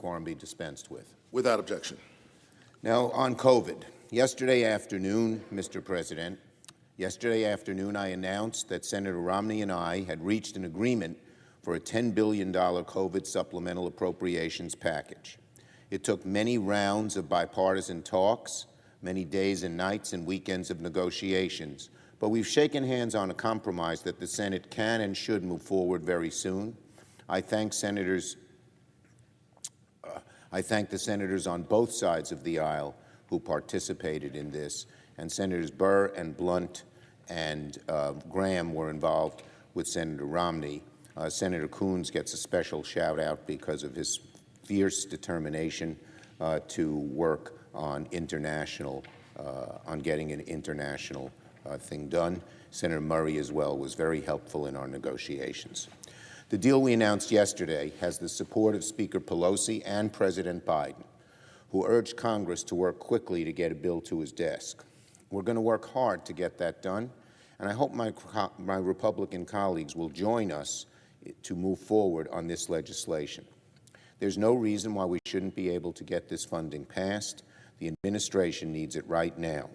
quorum be dispensed with. Without objection. Now, on COVID. Yesterday afternoon, Mr. President, I announced that Senator Romney and I had reached an agreement for a $10 billion COVID supplemental appropriations package. It took many rounds of bipartisan talks, many days and nights and weekends of negotiations, but we've shaken hands on a compromise that the Senate can and should move forward very soon. I thank the senators on both sides of the aisle who participated in this, and Senators Burr and Blunt and Graham were involved with Senator Romney. Senator Coons gets a special shout-out because of his fierce determination to work on getting an international thing done. Senator Murray, as well, was very helpful in our negotiations. The deal we announced yesterday has the support of Speaker Pelosi and President Biden, who urged Congress to work quickly to get a bill to his desk. We're going to work hard to get that done, and I hope my Republican colleagues will join us to move forward on this legislation. There's no reason why we shouldn't be able to get this funding passed. The administration needs it right now.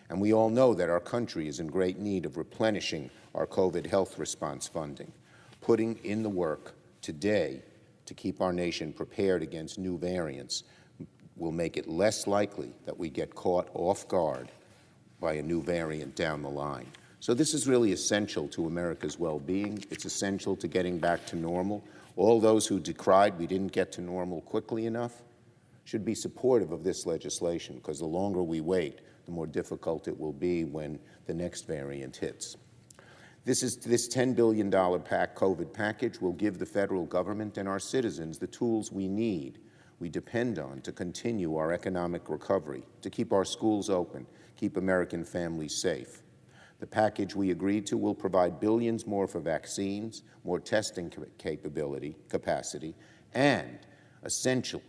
And we all know that our country is in great need of replenishing our COVID health response funding. Putting in the work today to keep our nation prepared against new variants will make it less likely that we get caught off guard by a new variant down the line. So this is really essential to America's well-being. It's essential to getting back to normal. All those who decried we didn't get to normal quickly enough should be supportive of this legislation, because the longer we wait, the more difficult it will be when the next variant hits. This $10 billion COVID package will give the federal government and our citizens the tools we depend on to continue our economic recovery, to keep our schools open, keep American families safe. The package we agreed to will provide billions more for vaccines, more testing capacity, and essential,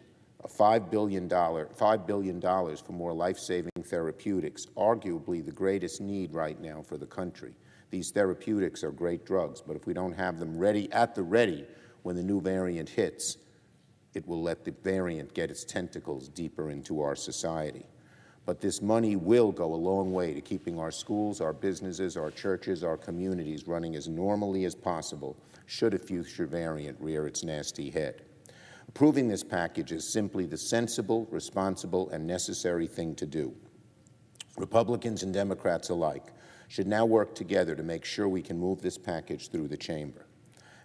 $5 billion for more life-saving therapeutics, arguably the greatest need right now for the country. These therapeutics are great drugs, but if we don't have them at the ready when the new variant hits, it will let the variant get its tentacles deeper into our society. But this money will go a long way to keeping our schools, our businesses, our churches, our communities running as normally as possible should a future variant rear its nasty head. Approving this package is simply the sensible, responsible, and necessary thing to do. Republicans and Democrats alike should now work together to make sure we can move this package through the chamber.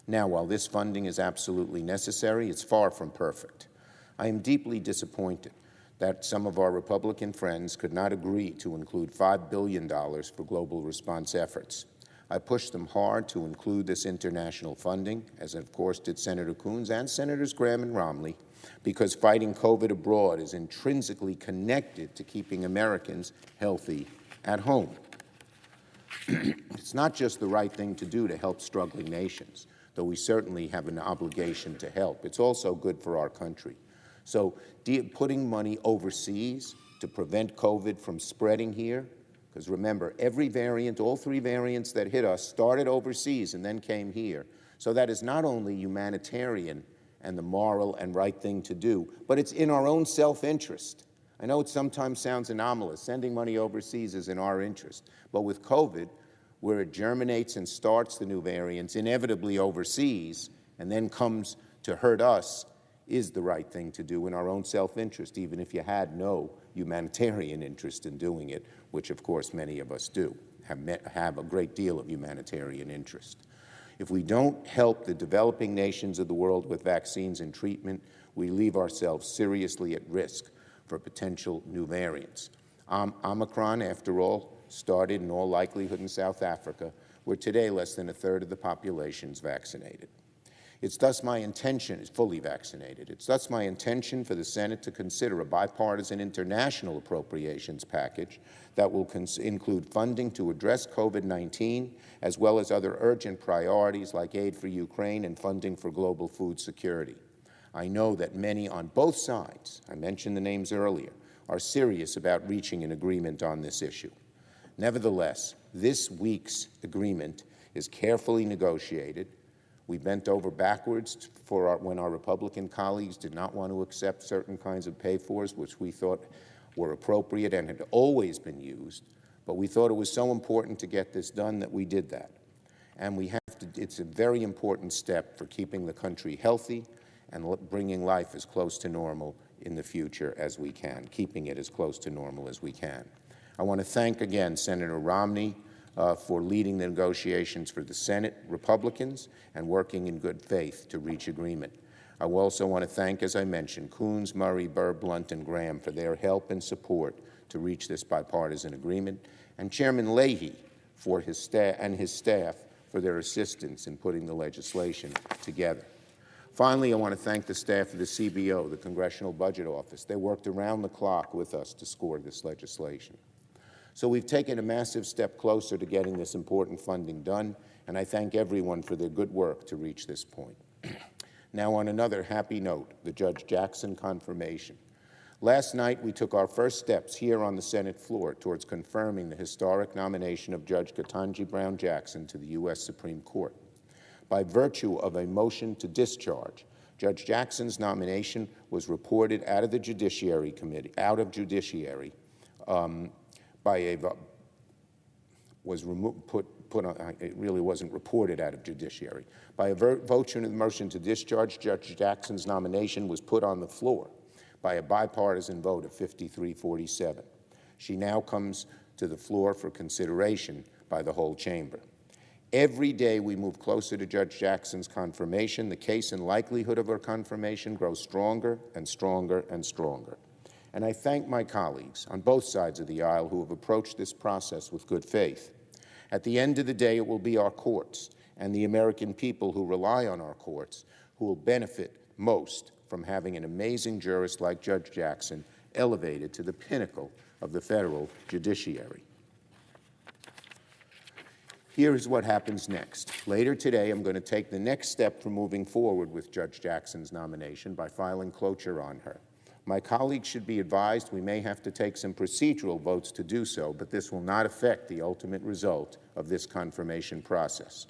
Now, while this funding is absolutely necessary, it's far from perfect. I am deeply disappointed that some of our Republican friends could not agree to include $5 billion for global response efforts. I pushed them hard to include this international funding, as of course did Senator Coons and Senators Graham and Romney, because fighting COVID abroad is intrinsically connected to keeping Americans healthy at home. It's not just the right thing to do to help struggling nations, though we certainly have an obligation to help. It's also good for our country. So putting money overseas to prevent COVID from spreading here, because remember, every variant, all three variants that hit us started overseas and then came here. So that is not only humanitarian and the moral and right thing to do, but it's in our own self-interest. I know it sometimes sounds anomalous. Sending money overseas is in our interest. But with COVID, where it germinates and starts the new variants, inevitably overseas, and then comes to hurt us, is the right thing to do in our own self-interest, even if you had no humanitarian interest in doing it, which of course many of us do, have a great deal of humanitarian interest. If we don't help the developing nations of the world with vaccines and treatment, we leave ourselves seriously at risk for potential new variants. Omicron, after all, started in all likelihood in South Africa, where today less than a third of the population is vaccinated. It's thus my intention, is fully vaccinated. It's thus my intention for the Senate to consider a bipartisan international appropriations package that will include funding to address COVID-19, as well as other urgent priorities like aid for Ukraine and funding for global food security. I know that many on both sides, I mentioned the names earlier, are serious about reaching an agreement on this issue. Nevertheless, this week's agreement is carefully negotiated, We bent over backwards when our Republican colleagues did not want to accept certain kinds of pay-fors, which we thought were appropriate and had always been used. But we thought it was so important to get this done that we did that. And it's a very important step for keeping the country healthy and bringing life as close to normal in the future as we can, keeping it as close to normal as we can. I want to thank again Senator Romney for leading the negotiations for the Senate Republicans and working in good faith to reach agreement. I also want to thank, as I mentioned, Coons, Murray, Burr, Blunt, and Graham for their help and support to reach this bipartisan agreement, and Chairman Leahy for his staff for their assistance in putting the legislation together. Finally, I want to thank the staff of the CBO, the Congressional Budget Office. They worked around the clock with us to score this legislation. So we've taken a massive step closer to getting this important funding done, and I thank everyone for their good work to reach this point. Now, on another happy note, the Judge Jackson confirmation. Last night, we took our first steps here on the Senate floor towards confirming the historic nomination of Judge Ketanji Brown Jackson to the U.S. Supreme Court. By virtue of a motion to discharge, Judge Jackson's nomination was reported out of the Judiciary Committee, it really wasn't reported out of Judiciary. By a vote in the motion to discharge, Judge Jackson's nomination was put on the floor by a bipartisan vote of 53-47. She now comes to the floor for consideration by the whole chamber. Every day we move closer to Judge Jackson's confirmation, the case and likelihood of her confirmation grows stronger and stronger and stronger. And I thank my colleagues on both sides of the aisle who have approached this process with good faith. At the end of the day, it will be our courts and the American people who rely on our courts who will benefit most from having an amazing jurist like Judge Jackson elevated to the pinnacle of the federal judiciary. Here is what happens next. Later today, I'm going to take the next step for moving forward with Judge Jackson's nomination by filing cloture on her. My colleagues should be advised we may have to take some procedural votes to do so, but this will not affect the ultimate result of this confirmation process.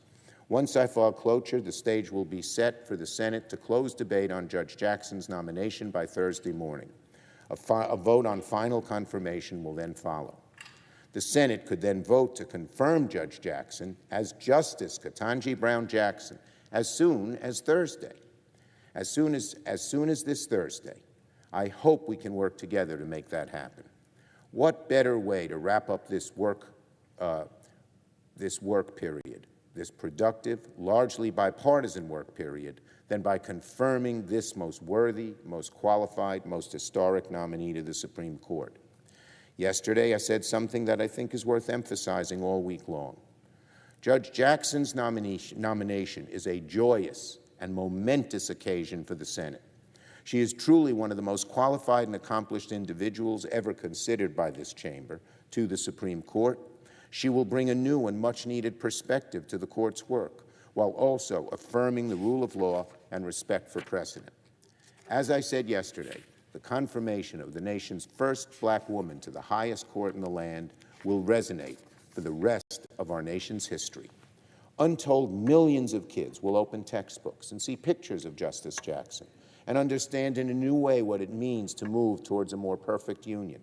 Once I file cloture, the stage will be set for the Senate to close debate on Judge Jackson's nomination by Thursday morning. A vote on final confirmation will then follow. The Senate could then vote to confirm Judge Jackson as Justice Ketanji Brown Jackson as soon as Thursday. As soon as this Thursday. I hope we can work together to make that happen. What better way to wrap up this work period, this productive, largely bipartisan work period, than by confirming this most worthy, most qualified, most historic nominee to the Supreme Court. Yesterday, I said something that I think is worth emphasizing all week long. Judge Jackson's nomination is a joyous and momentous occasion for the Senate. She is truly one of the most qualified and accomplished individuals ever considered by this chamber to the Supreme Court. She will bring a new and much-needed perspective to the court's work, while also affirming the rule of law and respect for precedent. As I said yesterday, the confirmation of the nation's first black woman to the highest court in the land will resonate for the rest of our nation's history. Untold millions of kids will open textbooks and see pictures of Justice Jackson and understand in a new way what it means to move towards a more perfect union.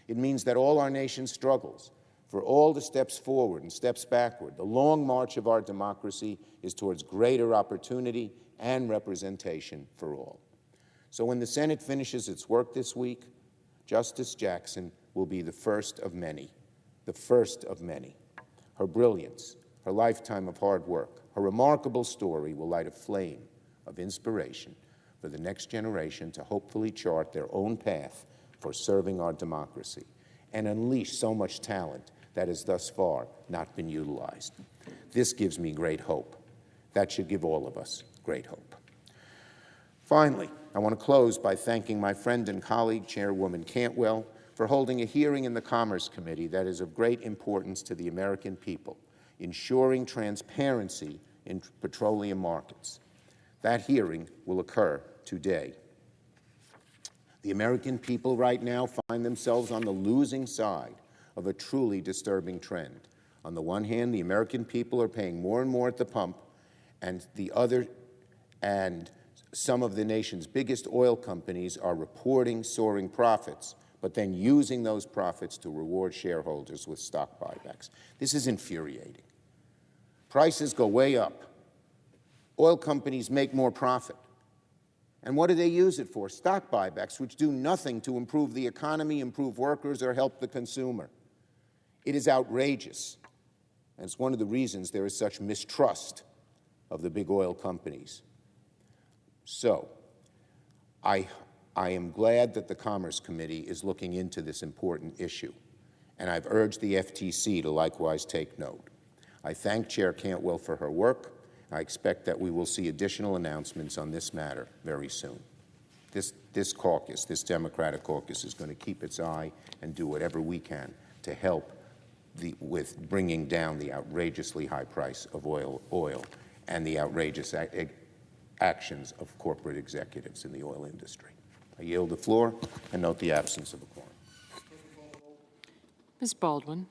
It means that all our nation's struggles, for all the steps forward and steps backward, the long march of our democracy is towards greater opportunity and representation for all. So when the Senate finishes its work this week, Justice Jackson will be the first of many, the first of many. Her brilliance, her lifetime of hard work, her remarkable story will light a flame of inspiration for the next generation to hopefully chart their own path for serving our democracy and unleash so much talent that has thus far not been utilized. This gives me great hope. That should give all of us great hope. Finally, I want to close by thanking my friend and colleague, Chairwoman Cantwell, for holding a hearing in the Commerce Committee that is of great importance to the American people, ensuring transparency in petroleum markets. That hearing will occur today. The American people right now find themselves on the losing side of a truly disturbing trend. On the one hand, the American people are paying more and more at the pump and some of the nation's biggest oil companies are reporting soaring profits, but then using those profits to reward shareholders with stock buybacks. This is infuriating. Prices go way up. Oil companies make more profit. And what do they use it for? Stock buybacks, which do nothing to improve the economy, improve workers, or help the consumer. It is outrageous. And it's one of the reasons there is such mistrust of the big oil companies. So, I am glad that the Commerce Committee is looking into this important issue, and I've urged the FTC to likewise take note. I thank Chair Cantwell for her work. I expect that we will see additional announcements on this matter very soon. This caucus, this Democratic caucus, is going to keep its eye and do whatever we can to help with bringing down the outrageously high price of oil and the outrageous actions of corporate executives in the oil industry. I yield the floor and note the absence of a quorum. Ms. Baldwin.